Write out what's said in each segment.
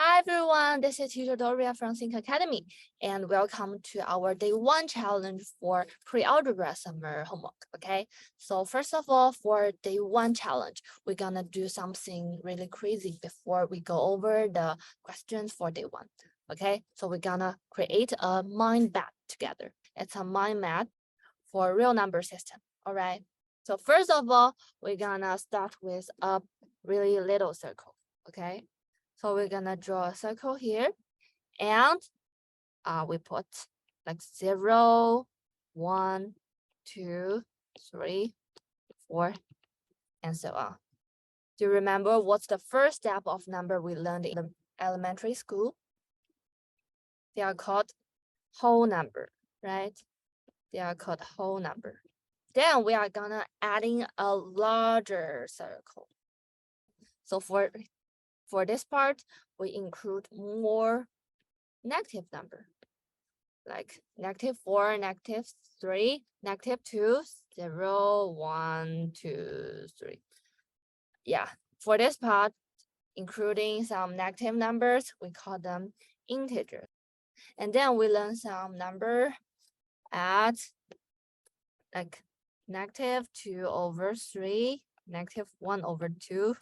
Hi everyone, this is teacher Doria from Think Academy, and welcome to our day 1 challenge for pre-algebra summer homework. Okay, so first of all, for day 1 challenge, we're gonna do something really crazy before we go over the questions for day 1. Okay, so we're gonna create a mind map together. It's a mind map for real number system. All right, so first of all, we're gonna start with a really little circle. Okay. So we're gonna draw a circle here, and we put like 0, 1, 2, 3, 4, and so on. Do you remember what's the first step of number we learned in the elementary school? They are called whole number, right? They are called whole number. Then we are gonna adding a larger circle. So for this part, we include more negative number, like -4, -3, -2, 0, 1, 2, 3. Yeah, for this part, including some negative numbers, we call them integers. And then we learn some number at like -2/3, -1/2,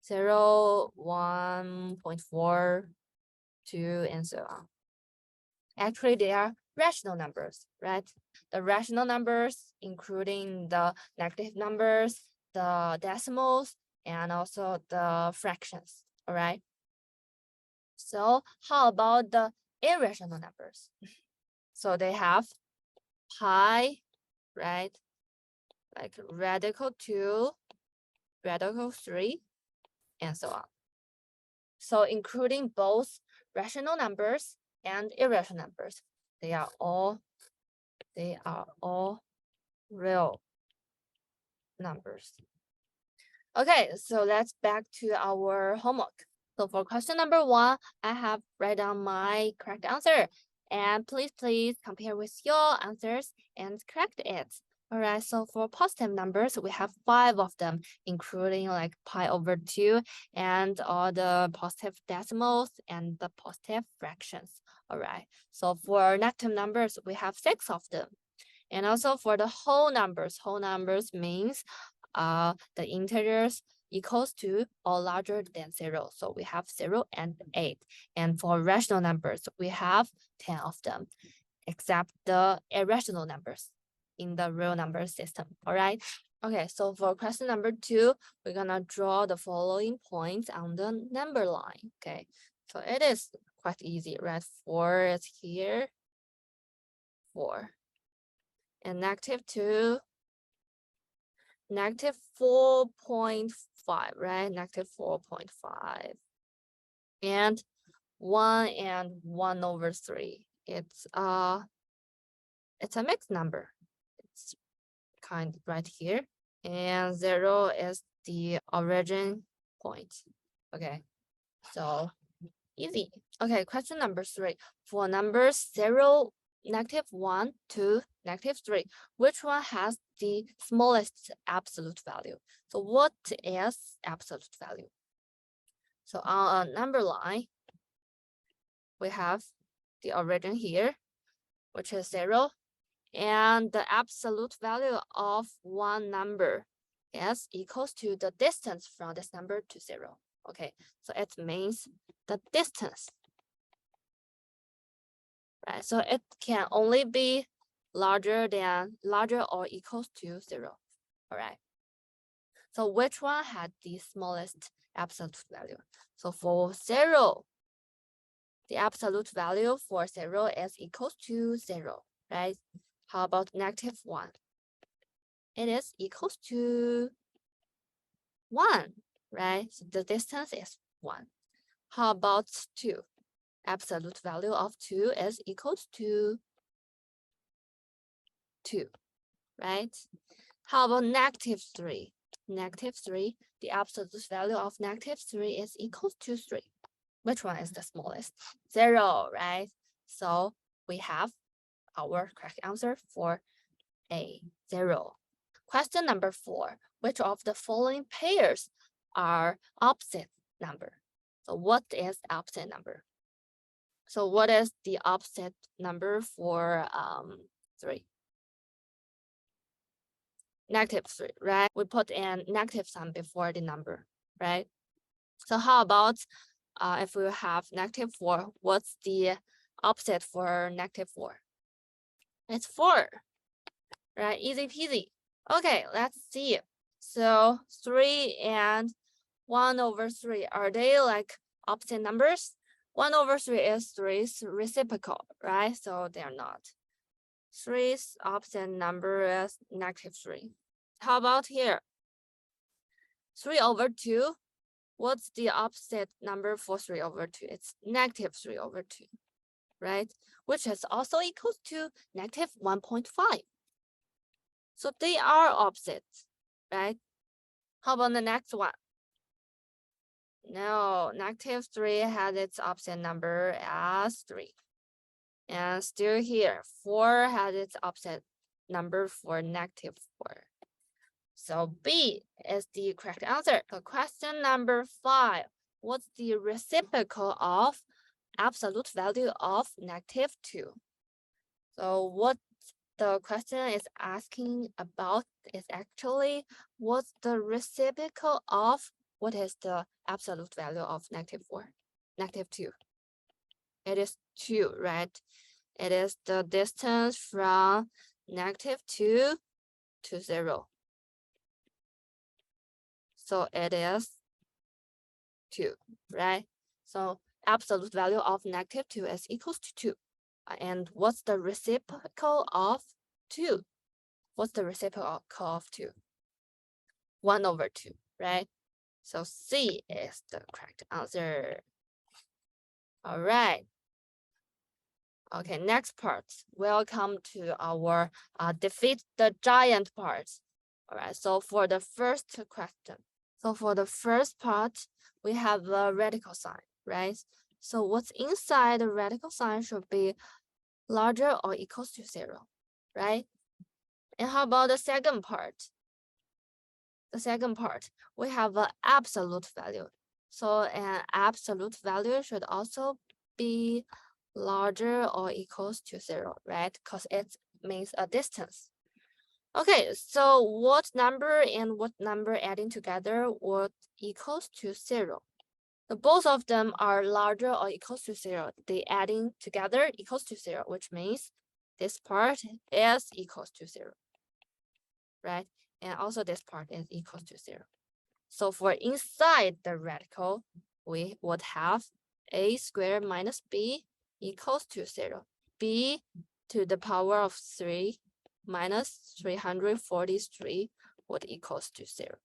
0, 1.4, 2, and so on. Actually, they are rational numbers, right? The rational numbers, including the negative numbers, the decimals, and also the fractions, all right? So how about the irrational numbers? So they have pi, right? Like radical 2, radical 3, and so on. So including both rational numbers and irrational numbers, they are all real numbers. Okay, so let's back to our homework. So for question number 1, I have write down my correct answer. And please compare with your answers and correct it. All right, so for positive numbers, we have 5 of them, including like pi/2 and all the positive decimals and the positive fractions. All right, so for negative numbers, we have 6 of them. And also for the whole numbers means the integers equals to or larger than 0. So we have 0 and 8. And for rational numbers, we have 10 of them, except the irrational numbers in the real number system. All right. Okay, so for question number 2, we're gonna draw the following points on the number line. Okay, so it is quite easy, right? 4 is here, 4. And -2, -4.5, right? -4.5. And 1 and 1/3. It's a mixed number. It's kind of right here. And 0 is the origin point. Okay, so easy. Okay, question number 3. For numbers 0, -1, 2, -3, which one has the smallest absolute value? So what is absolute value? So on a number line, we have the origin here, which is 0, and the absolute value of one number is equals to the distance from this number to 0. Okay, so it means the distance. Right, so it can only be larger or equals to 0. All right. So which one had the smallest absolute value? So for 0, the absolute value for 0 is equals to 0, right? How about -1? It is equals to 1, right? So the distance is 1. How about 2? Absolute value of 2 is equals to 2, right? How about -3? -3, the absolute value of -3 is equals to 3. Which one is the smallest? 0, right? So we have our correct answer for A, 0. Question number 4. Which of the following pairs are opposite number? So what is opposite number? So what is the opposite number for 3? -3, right? We put in negative sign before the number, right? So how about if we have -4, what's the opposite for -4? It's 4, right? Easy peasy. Okay, let's see. So 3 and 1/3, are they like opposite numbers? 1/3 is 3's reciprocal, right? So they're not. 3's opposite number is -3. How about here? 3/2. What's the opposite number for 3/2? It's -3/2, right? Which is also equal to -1.5. So they are opposites, right? How about the next one? No, -3 has its opposite number as 3. And still here, 4 has its opposite number for -4. So B is the correct answer. So question number 5. What's the reciprocal of absolute value of -2? So what the question is asking about is actually what's the reciprocal of what is the absolute value of -4? -2. It is 2, right? It is the distance from -2 to 0. So it is 2, right? So absolute value of -2 is equals to 2. And what's the reciprocal of 2? What's the reciprocal of 2? 1/2, right? So C is the correct answer. All right. Okay, next part. Welcome to our defeat the giant part. All right, so for the first question. So for the first part, we have a radical sign, right? So what's inside the radical sign should be larger or equals to 0, right? And how about the second part? The second part, we have an absolute value. So an absolute value should also be larger or equals to 0, right? Because it means a distance. Okay, so what number and what number adding together would equals to 0? So both of them are larger or equals to 0. They adding together equals to 0, which means this part is equals to 0, right? And also this part is equals to 0. So for inside the radical, we would have a squared minus b equals to 0. b to the power of 3 minus 343 would equals to 0,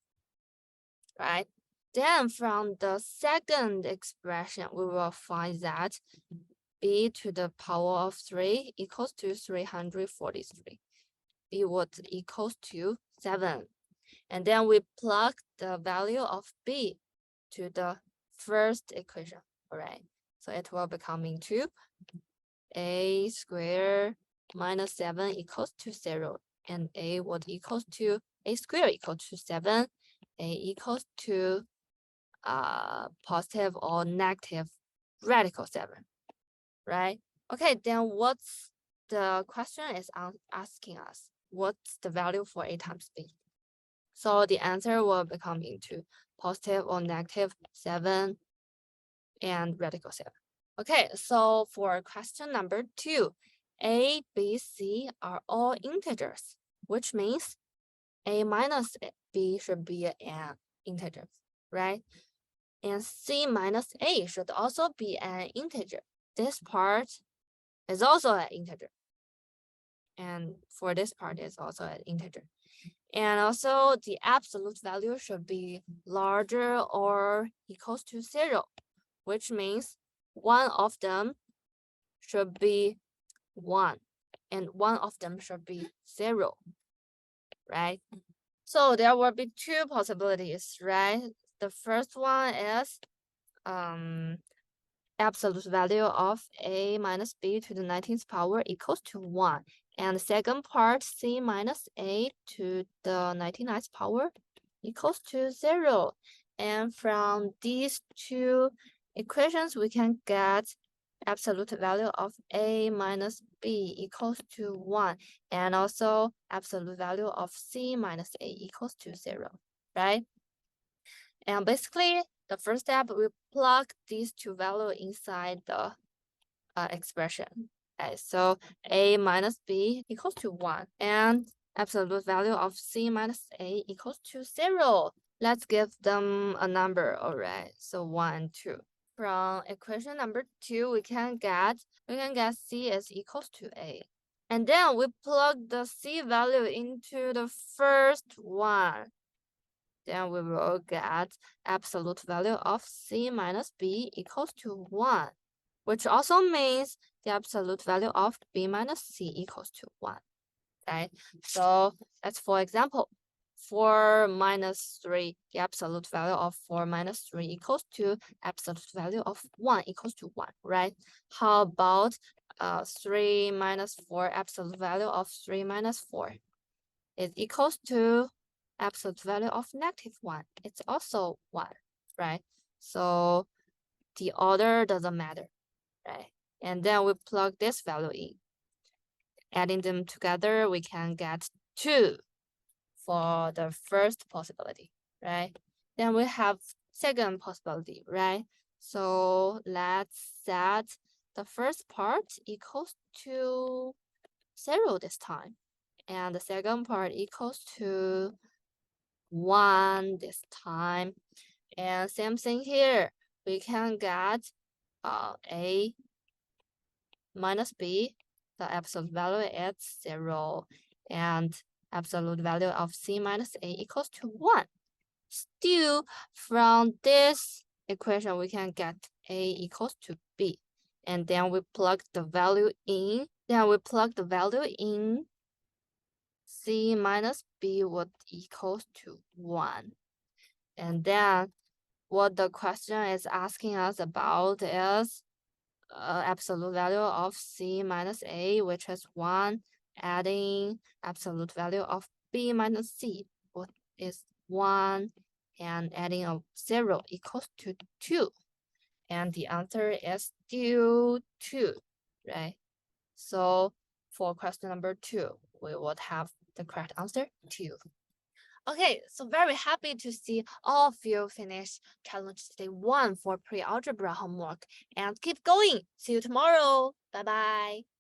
right? Then from the second expression, we will find that b to the power of 3 equals to 343. b would equals to 7. And then we plug the value of b to the first equation, all right? So it will become into a squared minus 7 equals to 0. And a would equals to a squared equals to 7. A equals to positive or negative radical 7, right? Okay, then what's the question is asking us? What's the value for a times b? So the answer will become into positive or negative 7 and radical 7. Okay, so for question number 2, a, b, c are all integers, which means a minus b should be an integer, right? And c minus a should also be an integer. This part is also an integer. And for this part is also an integer. And also the absolute value should be larger or equals to 0, which means one of them should be 1 and one of them should be 0, right? So there will be two possibilities, right? The first one is absolute value of a minus b to the 19th power equals to 1. And the second part, c minus a to the 99th power equals to 0. And from these two equations, we can get absolute value of a minus b equals to 1, and also absolute value of c minus a equals to 0, right? And basically, the first step, we plug these two values inside the expression. Okay, so a minus b equals to 1, and absolute value of c minus a equals to 0. Let's give them a number, all right? So 1 and 2. From equation number 2, we can get c is equals to a. And then we plug the c value into the first one. Then we will get absolute value of c minus b equals to 1, which also means the absolute value of b minus c equals to 1. Okay, so that's for example. 4 minus 3, the absolute value of 4 minus 3 equals to absolute value of 1 equals to 1, right? How about 3 minus 4, absolute value of 3 minus 4 is equals to absolute value of -1. It's also 1, right? So the order doesn't matter, right? And then we plug this value in. Adding them together, we can get 2 for the first possibility, right? Then we have second possibility, right? So let's set the first part equals to 0 this time, and the second part equals to 1 this time. And same thing here, we can get a minus b, the absolute value is 0, and absolute value of c minus a equals to 1. Still, from this equation, we can get a equals to b. And then we plug the value in. C minus b would equals to 1. And then what the question is asking us about is absolute value of c minus a, which is 1, adding absolute value of b minus c, which is 1, and adding a 0 equals to 2. And the answer is still 2, right? So for question number 2, we would have the correct answer, 2. Okay, so very happy to see all of you finish challenge day 1 for pre-algebra homework, and keep going. See you tomorrow. Bye-bye.